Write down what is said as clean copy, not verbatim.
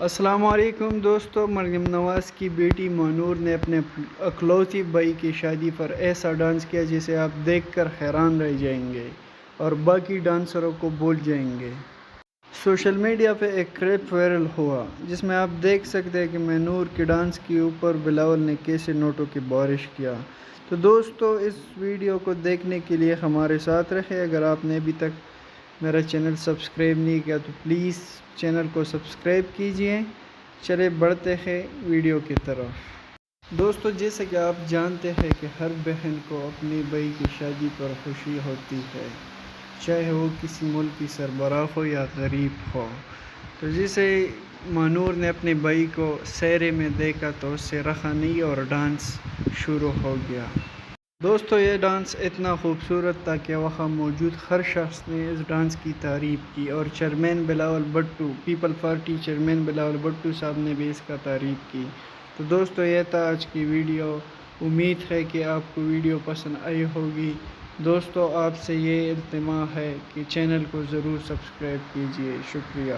السلام علیکم دوستو، مریم نواز کی بیٹی مانور نے اپنے اکلوتی بھائی کی شادی پر ایسا ڈانس کیا جسے آپ دیکھ کر حیران رہ جائیں گے اور باقی ڈانسروں کو بھول جائیں گے۔ سوشل میڈیا پہ ایک کلپ وائرل ہوا جس میں آپ دیکھ سکتے ہیں کہ مانور کے ڈانس کے اوپر بلاول نے کیسے نوٹوں کی بارش کیا۔ تو دوستو، اس ویڈیو کو دیکھنے کے لیے ہمارے ساتھ رہے۔ اگر آپ نے ابھی تک میرا چینل سبسکرائب نہیں کیا تو پلیز چینل کو سبسکرائب کیجئے۔ چلے بڑھتے ہیں ویڈیو کی طرف۔ دوستو، جیسا کہ آپ جانتے ہیں کہ ہر بہن کو اپنے بھائی کی شادی پر خوشی ہوتی ہے، چاہے وہ کسی ملک کی سربراہ ہو یا غریب ہو۔ تو جیسے مانور نے اپنے بھائی کو سہرے میں دیکھا تو اس سے رہا نہیں اور ڈانس شروع ہو گیا۔ دوستو، یہ ڈانس اتنا خوبصورت تھا کہ وہاں موجود ہر شخص نے اس ڈانس کی تعریف کی اور chairman Bilawal Bhutto, people party chairman Bilawal Bhutto صاحب نے بھی اس کا تعریف کی۔ تو دوستو، یہ تھا آج کی ویڈیو۔ امید ہے کہ آپ کو ویڈیو پسند آئی ہوگی۔ دوستو، آپ سے یہ التماس ہے کہ چینل کو ضرور سبسکرائب کیجئے۔ شکریہ۔